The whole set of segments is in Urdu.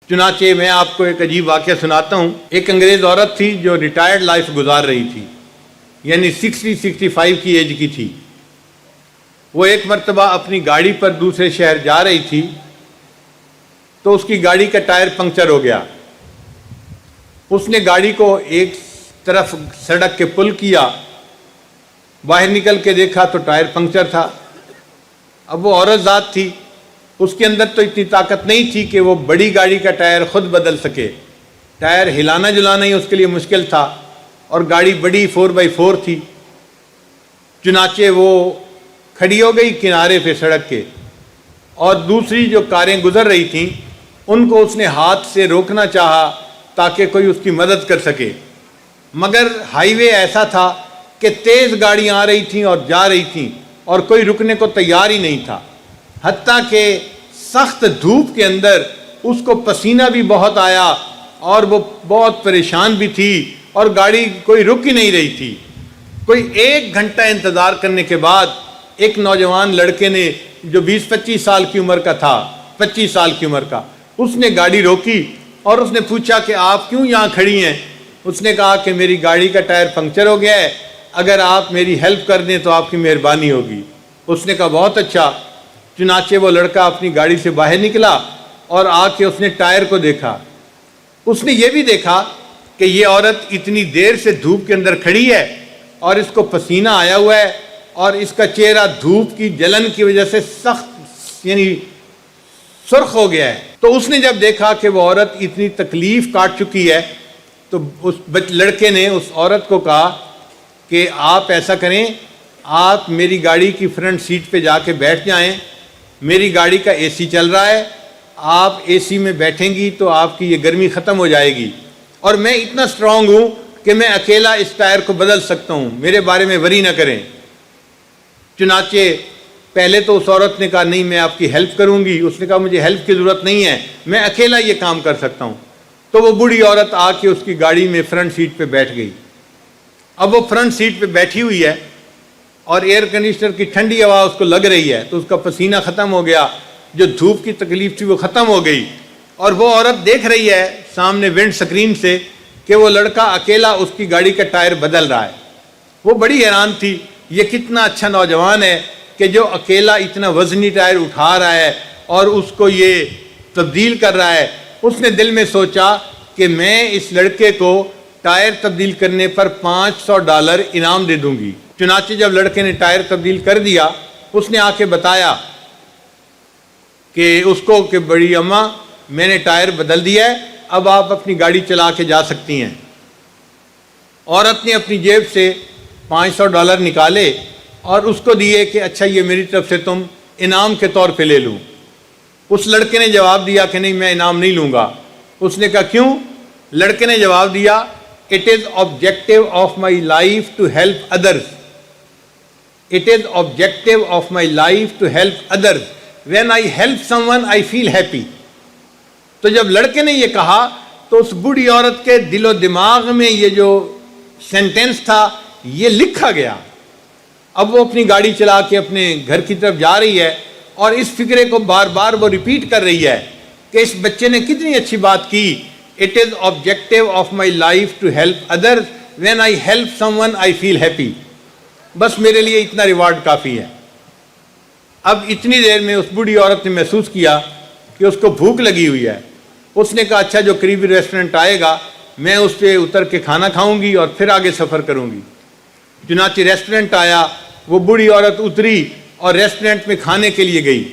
چنانچہ میں آپ کو ایک عجیب واقعہ سناتا ہوں۔ ایک انگریز عورت تھی جو ریٹائرڈ لائف گزار رہی تھی، یعنی 65 کی ایج کی تھی۔ وہ ایک مرتبہ اپنی گاڑی پر دوسرے شہر جا رہی تھی تو اس کی گاڑی کا ٹائر پنکچر ہو گیا۔ اس نے گاڑی کو ایک طرف سڑک کے پل کیا، باہر نکل کے دیکھا تو ٹائر پنکچر تھا۔ اب وہ عورت ذات تھی، اس کے اندر تو اتنی طاقت نہیں تھی کہ وہ بڑی گاڑی کا ٹائر خود بدل سکے۔ ٹائر ہلانا جلانا ہی اس کے لیے مشکل تھا، اور گاڑی بڑی 4x4 تھی۔ چنانچہ وہ کھڑی ہو گئی کنارے پہ سڑک کے، اور دوسری جو کاریں گزر رہی تھیں ان کو اس نے ہاتھ سے روکنا چاہا تاکہ کوئی اس کی مدد کر سکے، مگر ہائی وے ایسا تھا کہ تیز گاڑیاں آ رہی تھیں اور جا رہی تھیں، اور کوئی رکنے کو تیار ہی نہیں تھا۔ حتیٰ کہ سخت دھوپ کے اندر اس کو پسینہ بھی بہت آیا، اور وہ بہت پریشان بھی تھی، اور گاڑی کوئی رک ہی نہیں رہی تھی۔ کوئی 1 گھنٹہ انتظار کرنے کے بعد ایک نوجوان لڑکے نے جو 20-25 سال کی عمر کا تھا، 25 سال کی عمر کا، اس نے گاڑی روکی اور اس نے پوچھا کہ آپ کیوں یہاں کھڑی ہیں؟ اس نے کہا کہ میری گاڑی کا ٹائر پنکچر ہو گیا ہے، اگر آپ میری ہیلپ کر دیں تو آپ کی مہربانی ہوگی۔ اس نے کہا بہت اچھا۔ چنانچہ وہ لڑکا اپنی گاڑی سے باہر نکلا اور آ کے اس نے ٹائر کو دیکھا۔ اس نے یہ بھی دیکھا کہ یہ عورت اتنی دیر سے دھوپ کے اندر کھڑی ہے اور اس کو پسینہ آیا ہوا ہے، اور اس کا چہرہ دھوپ کی جلن کی وجہ سے سخت یعنی سرخ ہو گیا ہے۔ تو اس نے جب دیکھا کہ وہ عورت اتنی تکلیف کاٹ چکی ہے تو اس لڑکے نے اس عورت کو کہا کہ آپ ایسا کریں، آپ میری گاڑی کی فرنٹ سیٹ پہ جا کے بیٹھ جائیں، میری گاڑی کا اے سی چل رہا ہے، آپ اے سی میں بیٹھیں گی تو آپ کی یہ گرمی ختم ہو جائے گی، اور میں اتنا اسٹرانگ ہوں کہ میں اکیلا اس ٹائر کو بدل سکتا ہوں، میرے بارے میں وری نہ کریں۔ چنانچہ پہلے تو اس عورت نے کہا نہیں میں آپ کی ہیلپ کروں گی، اس نے کہا مجھے ہیلپ کی ضرورت نہیں ہے، میں اکیلا یہ کام کر سکتا ہوں۔ تو وہ بوڑھی عورت آ کے اس کی گاڑی میں فرنٹ سیٹ پہ بیٹھ گئی۔ اب وہ فرنٹ سیٹ پہ بیٹھی ہوئی ہے اور ایئر کنڈیشنر کی ٹھنڈی ہوا اس کو لگ رہی ہے، تو اس کا پسینہ ختم ہو گیا، جو دھوپ کی تکلیف تھی وہ ختم ہو گئی، اور وہ عورت دیکھ رہی ہے سامنے ونڈ سکرین سے کہ وہ لڑکا اکیلا اس کی گاڑی کا ٹائر بدل رہا ہے۔ وہ بڑی حیران تھی، یہ کتنا اچھا نوجوان ہے کہ جو اکیلا اتنا وزنی ٹائر اٹھا رہا ہے اور اس کو یہ تبدیل کر رہا ہے۔ اس نے دل میں سوچا کہ میں اس لڑکے کو ٹائر تبدیل کرنے پر $500 انعام دے دوں گی۔ چنانچہ جب لڑکے نے ٹائر تبدیل کر دیا، اس نے آ کے بتایا کہ اس کو کہ بڑی اماں میں نے ٹائر بدل دیا ہے، اب آپ اپنی گاڑی چلا کے جا سکتی ہیں۔ عورت نے اپنی جیب سے $500 نکالے اور اس کو دیے کہ اچھا یہ میری طرف سے تم انعام کے طور پہ لے لوں۔ اس لڑکے نے جواب دیا کہ نہیں میں انعام نہیں لوں گا۔ اس نے کہا کیوں؟ لڑکے نے جواب دیا It is objective of my life to help others. It is objective of my life to help others. When I help someone, I feel happy. تو جب لڑکے نے یہ کہا تو اس بوڑھی عورت کے دل و دماغ میں یہ جو سینٹینس تھا یہ لکھا گیا۔ اب وہ اپنی گاڑی چلا کے اپنے گھر کی طرف جا رہی ہے اور اس فکرے کو بار بار وہ ریپیٹ کر رہی ہے کہ اس بچے نے کتنی اچھی بات کی۔ It is objective of my life to help others. When I help someone, I feel happy. بس میرے لیے اتنا ریوارڈ کافی ہے۔ اب اتنی دیر میں اس بوڑھی عورت نے محسوس کیا کہ اس کو بھوک لگی ہوئی ہے۔ اس نے کہا اچھا جو قریبی ریسٹورنٹ آئے گا میں اس پہ اتر کے کھانا کھاؤں گی اور پھر آگے سفر کروں گی۔ چنانچہ ریسٹورنٹ آیا، وہ بوڑھی عورت اتری اور ریسٹورنٹ میں کھانے کے لیے گئی۔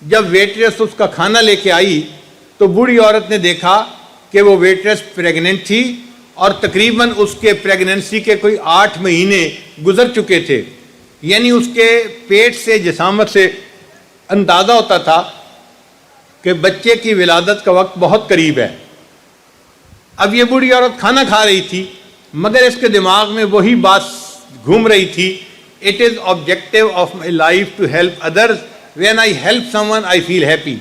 جب ویٹریس اس کا کھانا لے کے آئی تو بوڑھی عورت نے دیکھا کہ وہ ویٹریس پریگننٹ تھی، اور تقریباً اس کے پریگننسی کے کوئی 8 مہینے گزر چکے تھے، یعنی اس کے پیٹ سے جسامت سے اندازہ ہوتا تھا کہ بچے کی ولادت کا وقت بہت قریب ہے۔ اب یہ بوڑھی عورت کھانا کھا رہی تھی مگر اس کے دماغ میں وہی بات گھوم رہی تھی It is objective of my life to help others. When I help someone, I feel happy.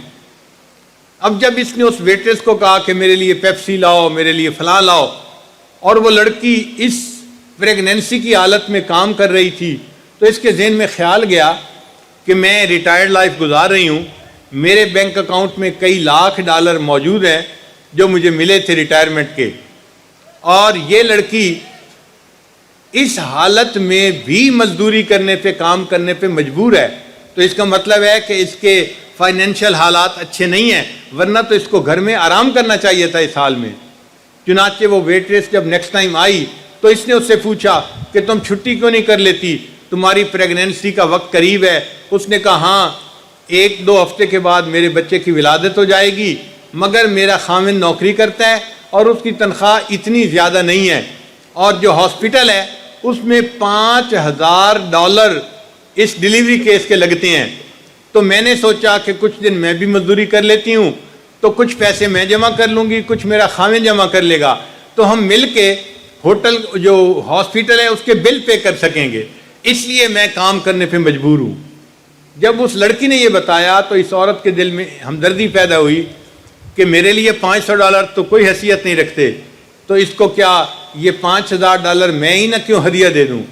اب جب اس نے اس ویٹریس کو کہا کہ میرے لیے پیپسی لاؤ، میرے لیے فلاں لاؤ، اور وہ لڑکی اس پریگننسی کی حالت میں کام کر رہی تھی، تو اس کے ذہن میں خیال گیا کہ میں ریٹائرڈ لائف گزار رہی ہوں، میرے بینک اکاؤنٹ میں کئی لاکھ ڈالر موجود ہیں جو مجھے ملے تھے ریٹائرمنٹ کے، اور یہ لڑکی اس حالت میں بھی مزدوری کرنے پہ، کام کرنے پہ مجبور ہے، تو اس کا مطلب ہے کہ اس کے فائنینشیل حالات اچھے نہیں ہیں، ورنہ تو اس کو گھر میں آرام کرنا چاہیے تھا اس حال میں۔ چنانچہ وہ ویٹریس جب نیکسٹ ٹائم آئی تو اس نے اس سے پوچھا کہ تم چھٹی کیوں نہیں کر لیتی، تمہاری پریگنینسی کا وقت قریب ہے۔ اس نے کہا ہاں 1-2 ہفتے کے بعد میرے بچے کی ولادت ہو جائے گی، مگر میرا خاوند نوکری کرتا ہے اور اس کی تنخواہ اتنی زیادہ نہیں ہے، اور جو ہاسپٹل ہے اس میں $5000 اس ڈیلیوری کیس کے لگتے ہیں، تو میں نے سوچا کہ کچھ دن میں بھی مزدوری کر لیتی ہوں، تو کچھ پیسے میں جمع کر لوں گی، کچھ میرا خاوند جمع کر لے گا، تو ہم مل کے ہوٹل جو ہاسپٹل ہے اس کے بل پے کر سکیں گے، اس لیے میں کام کرنے پہ مجبور ہوں۔ جب اس لڑکی نے یہ بتایا تو اس عورت کے دل میں ہمدردی پیدا ہوئی کہ میرے لیے $500 تو کوئی حیثیت نہیں رکھتے، تو اس کو کیا یہ $5000 میں ہی نہ کیوں ہدیہ دے دوں۔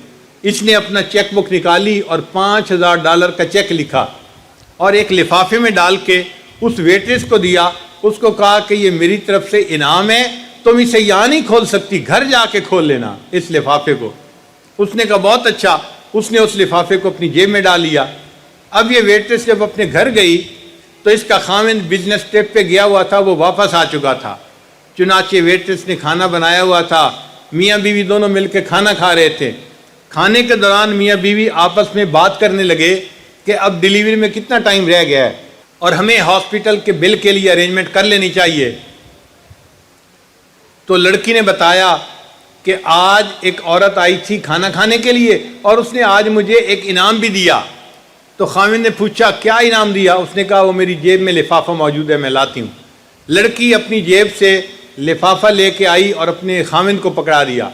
اس نے اپنا چیک بک نکالی اور $5000 کا چیک لکھا اور ایک لفافے میں ڈال کے اس ویٹریس کو دیا، اس کو کہا کہ یہ میری طرف سے انعام ہے، تم اسے یہاں نہیں کھول سکتی، گھر جا کے کھول لینا اس لفافے کو۔ اس نے کہا بہت اچھا، اس نے اس لفافے کو اپنی جیب میں ڈال لیا۔ اب یہ ویٹریس جب اپنے گھر گئی تو اس کا خاوند بزنس ٹرپ پہ گیا ہوا تھا، وہ واپس آ چکا تھا، چنانچہ ویٹریس نے کھانا بنایا ہوا تھا، میاں بیوی دونوں مل کے کھانا کھا رہے تھے۔ کھانے کے دوران میاں بیوی آپس میں بات کرنے لگے کہ اب ڈیلیوری میں کتنا ٹائم رہ گیا ہے اور ہمیں ہاسپٹل کے بل کے لیے ارینجمنٹ کر لینی چاہیے۔ تو لڑکی نے بتایا کہ آج ایک عورت آئی تھی کھانا کھانے کے لیے اور اس نے آج مجھے ایک انعام بھی دیا۔ تو خاوند نے پوچھا کیا انعام دیا؟ اس نے کہا وہ میری جیب میں لفافہ موجود ہے، میں لاتی ہوں۔ لڑکی اپنی جیب سے لفافہ لے کے آئی اور اپنے خاوند کو پکڑا دیا۔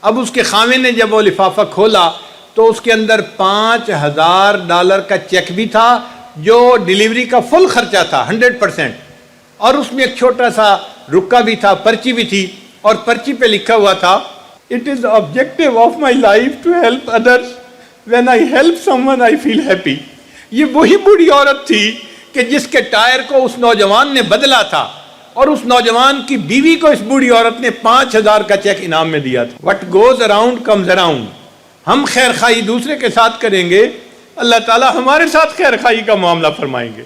اب اس کے خاوند نے جب وہ لفافہ کھولا تو اس کے اندر $5000 کا چیک بھی تھا جو ڈیلیوری کا فل خرچہ تھا 100%، اور اس میں ایک چھوٹا سا رکا بھی تھا، پرچی بھی تھی، اور پرچی پہ لکھا ہوا تھا "It is the objective of my life to help others. When I help someone I feel happy." یہ وہی بوڑھی عورت تھی کہ جس کے ٹائر کو اس نوجوان نے بدلا تھا، اور اس نوجوان کی بیوی کو اس بوڑھی عورت نے $5000 کا چیک انعام میں دیا تھا۔ What goes around comes around۔ ہم خیر خواہی دوسرے کے ساتھ کریں گے، اللہ تعالیٰ ہمارے ساتھ خیر خواہی کا معاملہ فرمائیں گے۔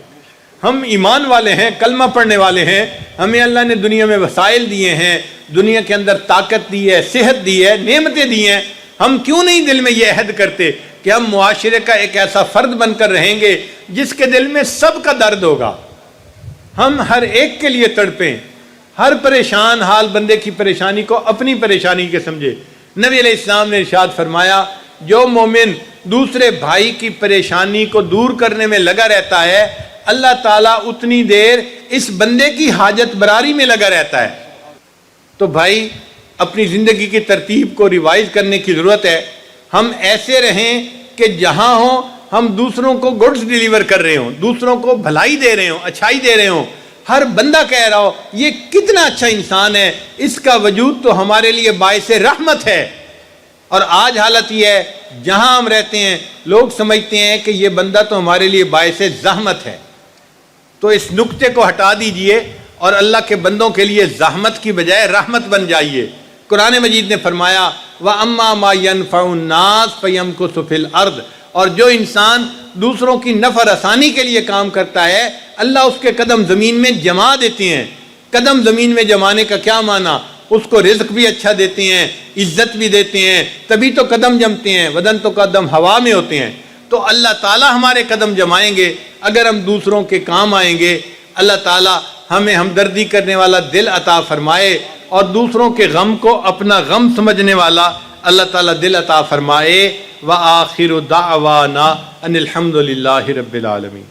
ہم ایمان والے ہیں، کلمہ پڑھنے والے ہیں، ہمیں اللہ نے دنیا میں وسائل دیے ہیں، دنیا کے اندر طاقت دی ہے، صحت دی ہے، نعمتیں دی ہیں، ہم کیوں نہیں دل میں یہ عہد کرتے کہ ہم معاشرے کا ایک ایسا فرد بن کر رہیں گے جس کے دل میں سب کا درد ہوگا، ہم ہر ایک کے لیے تڑپیں، ہر پریشان حال بندے کی پریشانی کو اپنی پریشانی کے سمجھے۔ نبی علیہ السلام نے ارشاد فرمایا جو مومن دوسرے بھائی کی پریشانی کو دور کرنے میں لگا رہتا ہے، اللہ تعالیٰ اتنی دیر اس بندے کی حاجت براری میں لگا رہتا ہے۔ تو بھائی اپنی زندگی کی ترتیب کو ریوائز کرنے کی ضرورت ہے۔ ہم ایسے رہیں کہ جہاں ہوں ہم دوسروں کو گڈز ڈیلیور کر رہے ہوں، دوسروں کو بھلائی دے رہے ہوں، اچھائی دے رہے ہوں، ہر بندہ کہہ رہا ہو یہ کتنا اچھا انسان ہے، اس کا وجود تو ہمارے لیے باعث رحمت ہے۔ اور آج حالت یہ ہے جہاں ہم رہتے ہیں لوگ سمجھتے ہیں کہ یہ بندہ تو ہمارے لیے باعث زحمت ہے۔ تو اس نقطے کو ہٹا دیجئے اور اللہ کے بندوں کے لیے زحمت کی بجائے رحمت بن جائیے۔ قرآن مجید نے فرمایا وَأَمَّا مَا يَنْفَعُ النَّاسَ فَيَمْكُثُ فِي الْأَرْضِ، اور جو انسان دوسروں کی نفع رسانی کے لیے کام کرتا ہے اللہ اس کے قدم زمین میں جما دیتے ہیں۔ قدم زمین میں جمانے کا کیا معنی؟ اس کو رزق بھی اچھا دیتے ہیں، عزت بھی دیتے ہیں، تبھی تو قدم جمتے ہیں، ودن تو قدم ہوا میں ہوتے ہیں۔ تو اللہ تعالیٰ ہمارے قدم جمائیں گے اگر ہم دوسروں کے کام آئیں گے۔ اللہ تعالیٰ ہمیں ہمدردی کرنے والا دل عطا فرمائے اور دوسروں کے غم کو اپنا غم سمجھنے والا اللہ تعالیٰ دل عطا فرمائے۔ وآخر دعوانا ان الحمد للہ رب العالمین۔